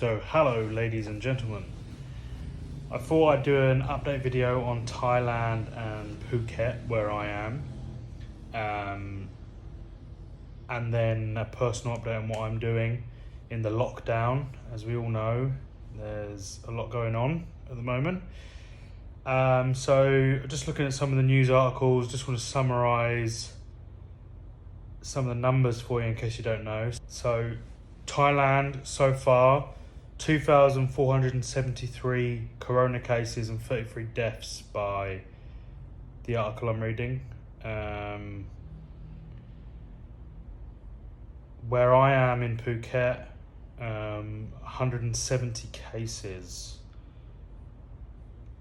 So hello ladies and gentlemen, I thought I'd do an update video on Thailand and Phuket where I am, and then a personal update on what I'm doing in the lockdown. As we all know, there's a lot going on at the moment. So just looking at some of the news articles, just want to summarise some of the numbers for you in case you don't know. So Thailand so far, 2,473 corona cases and 33 deaths by the article I'm reading. Where I am in Phuket, 170 cases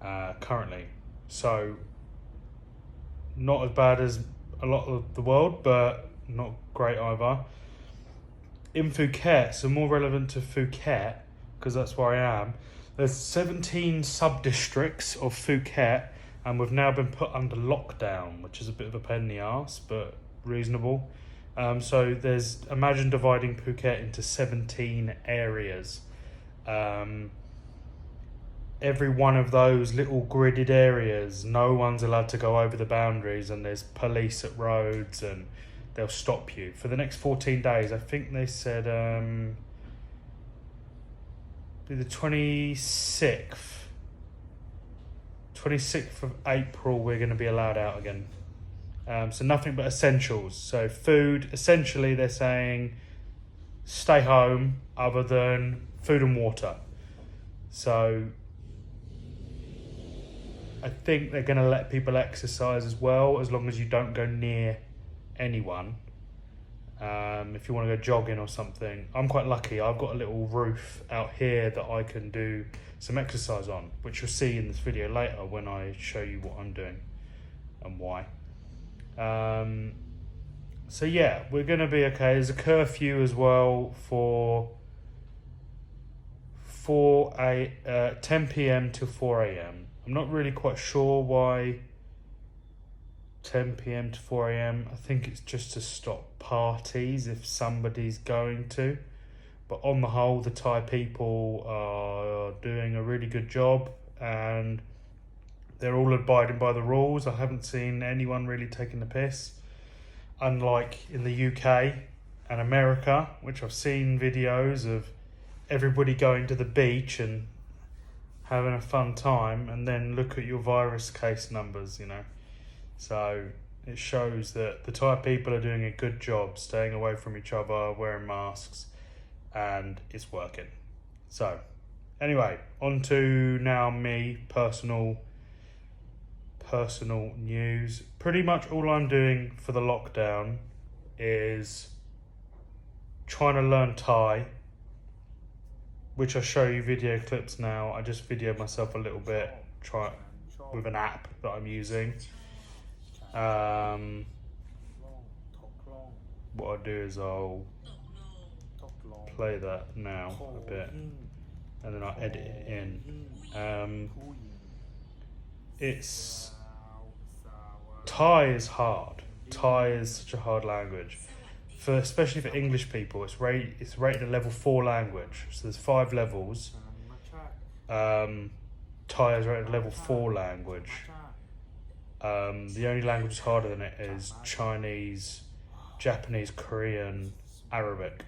currently. So not as bad as a lot of the world, but not great either. In Phuket, so more relevant to Phuket, because that's where I am, there's 17 sub-districts of Phuket, and we've now been put under lockdown, which is a bit of a pain in the arse, but reasonable. So imagine dividing Phuket into 17 areas. Every one of those little gridded areas, no one's allowed to go over the boundaries, and there's police at roads, and they'll stop you for the next 14 days. I think they said the 26th of April we're going to be allowed out again. So nothing but essentials. So food, essentially they're saying stay home other than food and water. So I think they're going to let people exercise as well, as long as you don't go near anyone. If you want to go jogging or something. I'm quite lucky, I've got a little roof out here that I can do some exercise on, which you'll see in this video later when I show you what I'm doing and why. So yeah, we're going to be okay. There's a curfew as well for 10 p.m. to 4 a.m. I'm not really quite sure why 10 p.m. to 4 a.m. I think it's just to stop parties if somebody's going to. But on the whole, the Thai people are doing a really good job, and they're all abiding by the rules. I haven't seen anyone really taking the piss. Unlike in the UK and America, which I've seen videos of everybody going to the beach and having a fun time, and then look at your virus case numbers, So it shows that the Thai people are doing a good job staying away from each other, wearing masks, and it's working. So anyway, on to now me, personal news. Pretty much all I'm doing for the lockdown is trying to learn Thai, which I'll show you video clips now. I just videoed myself a little bit, try with an app that I'm using. What I'll do is I'll play that now a bit, and then I'll edit it in. Thai is hard. Thai is such a hard language, especially for English people. It's rated a level 4 language. So there's 5 levels. Thai is rated a level 4 language. The only language harder than it is Chinese, Japanese, Korean, Arabic,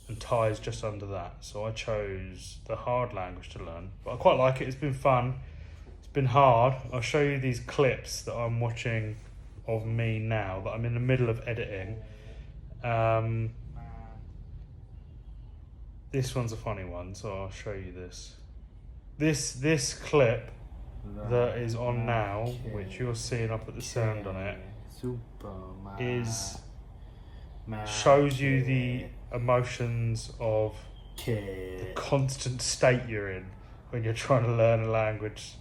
and Thai is just under that. So I chose the hard language to learn, but I quite like it. It's been fun. It's been hard. I'll show you these clips that I'm watching of me now that I'm in the middle of editing. This one's a funny one, so I'll show you this. This clip that is on now, which you're seeing up at the sound on it, shows you the emotions of the constant state you're in when you're trying to learn a language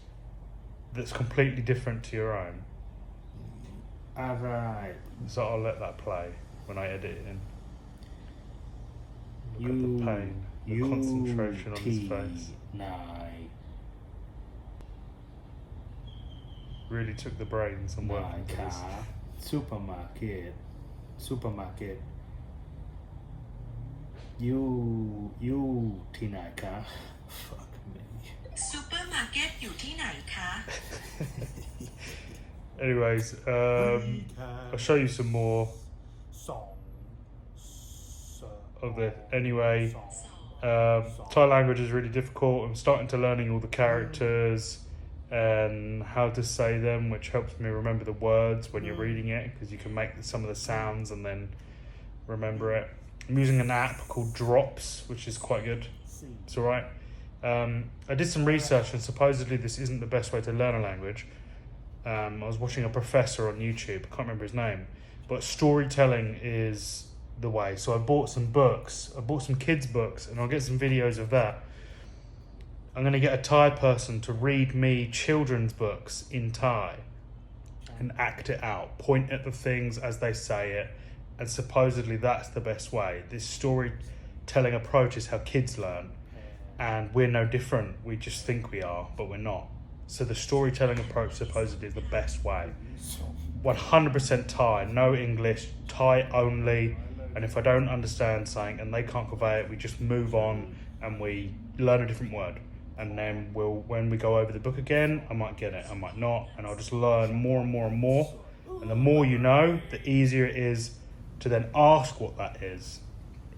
that's completely different to your own. Alright. So I'll let that play when I edit it in. Look at the pain, the concentration on his face. Really took the brains and working for this. Supermarket you ที่ไหนคะ Fuck me. ซูเปอร์มาร์เก็ตอยู่ที่ไหนคะ Anyways, I'll show you some more of this. Anyway, Thai language is really difficult. I'm starting to learning all the characters and how to say them, which helps me remember the words when you're reading it, because you can make some of the sounds and then remember it. I'm using an app called Drops, which is quite good. It's alright. I did some research, and supposedly this isn't the best way to learn a language. I was watching a professor on YouTube, I can't remember his name, but storytelling is the way. So I bought some books, I bought some kids' books, and I'll get some videos of that. I'm going to get a Thai person to read me children's books in Thai and act it out, point at the things as they say it, and supposedly that's the best way. This storytelling approach is how kids learn, and we're no different. We just think we are, but we're not. So the storytelling approach supposedly is the best way. 100% Thai, no English, Thai only. And if I don't understand something and they can't convey it, we just move on and we learn a different word. And then when we go over the book again, I might get it, I might not. And I'll just learn more and more and more. And the more you know, the easier it is to then ask what that is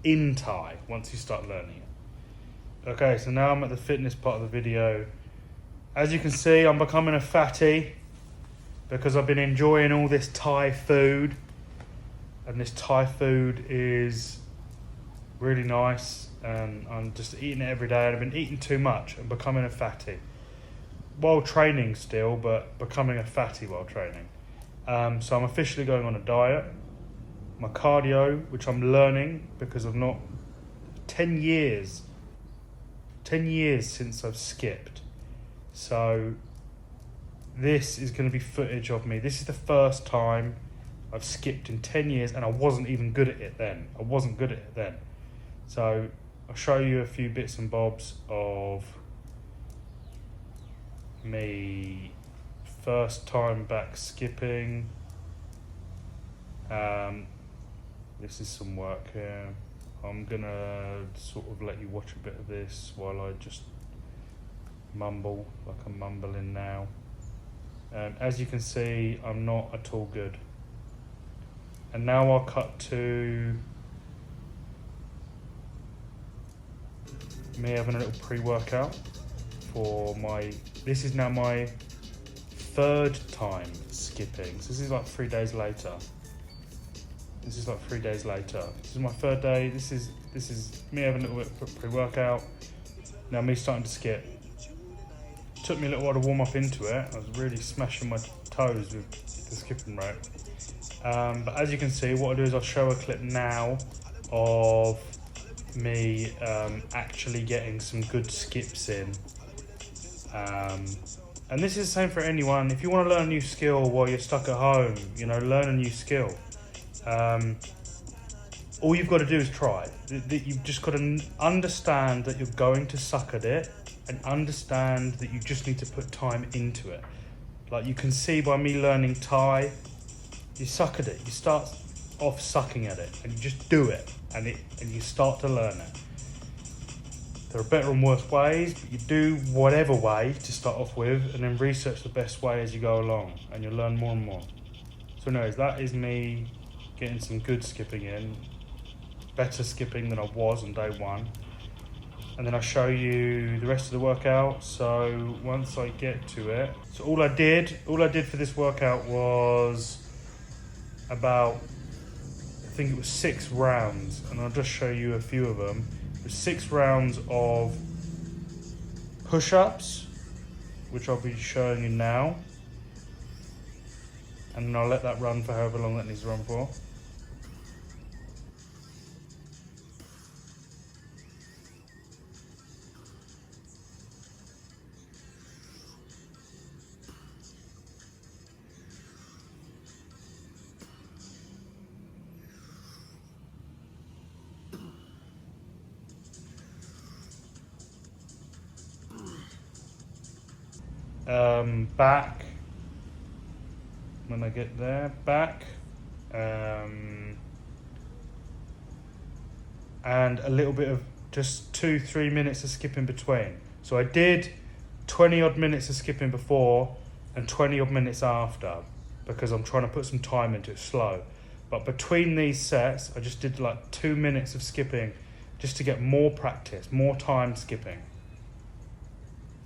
in Thai once you start learning it. Okay, so now I'm at the fitness part of the video. As you can see, I'm becoming a fatty because I've been enjoying all this Thai food, and this Thai food is really nice, and I'm just eating it every day, and I've been eating too much and becoming a fatty while training still, but becoming a fatty while training. So I'm officially going on a diet. My cardio, which I'm learning because I've not 10 years since I've skipped. So this is going to be footage of me. This is the first time I've skipped in 10 years, and I wasn't even good at it then. So I'll show you a few bits and bobs of me first time back skipping. This is some work here. I'm gonna sort of let you watch a bit of this while I just mumble like I'm mumbling now. As you can see, I'm not at all good. And now I'll cut to me having a little pre-workout for this is now my third time skipping. So this is like 3 days later. This is my third day. This is me having a little bit of pre-workout. Now me starting to skip. Took me a little while to warm up into it. I was really smashing my toes with the skipping rope. But as you can see, what I'll do is I'll show a clip now of me actually getting some good skips in. And this is the same for anyone. If you want to learn a new skill while you're stuck at home, learn a new skill. All you've got to do is try. You've just got to understand that you're going to suck at it, and understand that you just need to put time into it. Like you can see by me learning Thai, you suck at it. You start off sucking at it, and you just do it, and you start to learn it. There are better and worse ways, but you do whatever way to start off with, and then research the best way as you go along, and you'll learn more and more. So anyways, that is me getting some good skipping in, better skipping than I was on day one. And then I'll show you the rest of the workout. So once I get to it, so all I did for this workout was about, I think it was 6 rounds, and I'll just show you a few of them. It was 6 rounds of push-ups, which I'll be showing you now, and then I'll let that run for however long that needs to run for. Back, when I get there, back, and a little bit of just 2-3 minutes of skipping between. So I did 20 odd minutes of skipping before and 20 odd minutes after, because I'm trying to put some time into it slow. But between these sets, I just did like 2 minutes of skipping just to get more practice, more time skipping,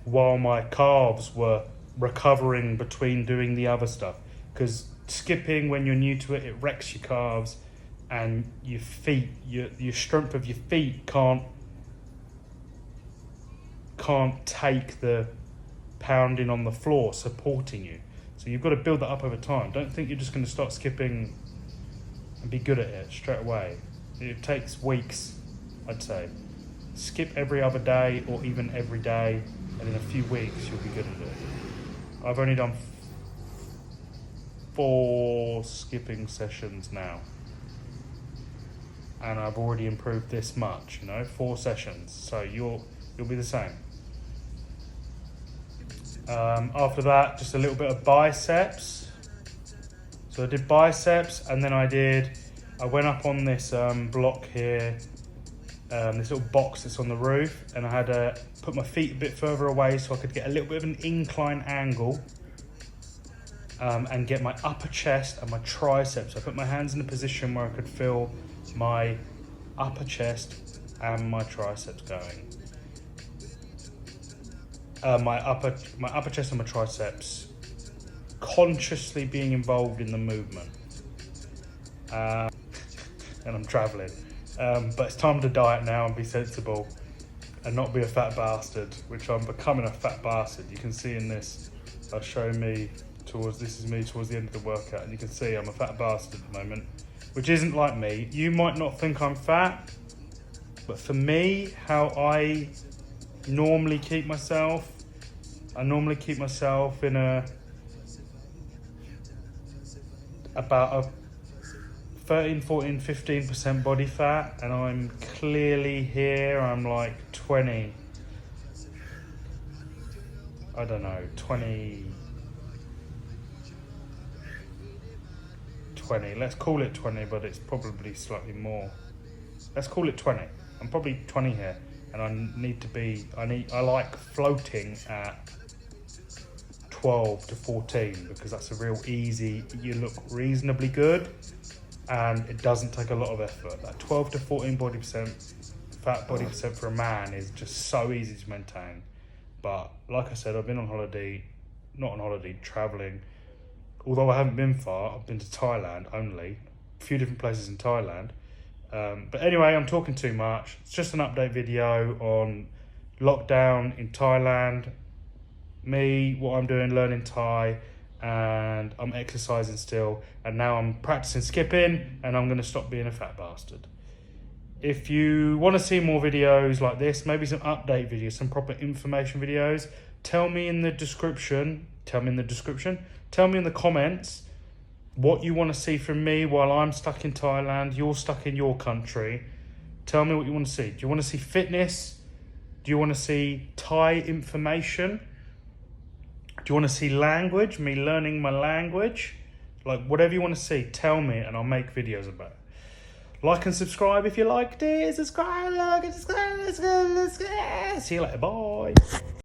while my calves were recovering between doing the other stuff. Because skipping, when you're new to it, it wrecks your calves, and your feet, your strength of your feet can't take the pounding on the floor supporting you. So you've got to build that up over time. Don't think you're just going to start skipping and be good at it straight away. It takes weeks, I'd say. Skip every other day or even every day, and in a few weeks you'll be good at it. I've only done 4 skipping sessions now, and I've already improved this much, 4 sessions. So you'll be the same. After that, just a little bit of biceps. So I did biceps, and then I went up on this block here, this little box that's on the roof, and I had to put my feet a bit further away so I could get a little bit of an incline angle, and get my upper chest and my triceps. I put my hands in a position where I could feel my upper chest and my triceps going. My upper chest and my triceps consciously being involved in the movement. And I'm travelling. But it's time to diet now and be sensible and not be a fat bastard, which I'm becoming a fat bastard. You can see in this, I'll show me this is me towards the end of the workout, and you can see I'm a fat bastard at the moment, which isn't like me. You might not think I'm fat, but for me, how I normally keep myself in about a 13, 14, 15% body fat, and I'm clearly here, I'm like 20, I don't know, 20, let's call it 20, but it's probably slightly more. Let's call it 20. I'm probably 20 here, and I like floating at 12 to 14, because that's a real easy, you look reasonably good, and it doesn't take a lot of effort. That 12 to 14 fat body percent for a man is just so easy to maintain. But like I said, I've been traveling. Although I haven't been far, I've been to Thailand only, a few different places in Thailand. But anyway, I'm talking too much. It's just an update video on lockdown in Thailand, me, what I'm doing, learning Thai, and I'm exercising still. And now I'm practicing skipping, and I'm going to stop being a fat bastard. If you want to see more videos like this, maybe some update videos, some proper information videos, tell me in the description, tell me in the comments what you want to see from me while I'm stuck in Thailand, you're stuck in your country. Tell me what you want to see. Do you want to see fitness? Do you want to see Thai information? Do you want to see language, me learning my language? Like, whatever you want to see, tell me, and I'll make videos about it. Like and subscribe if you liked it. Subscribe, like and subscribe. Let's go. See you later. Bye.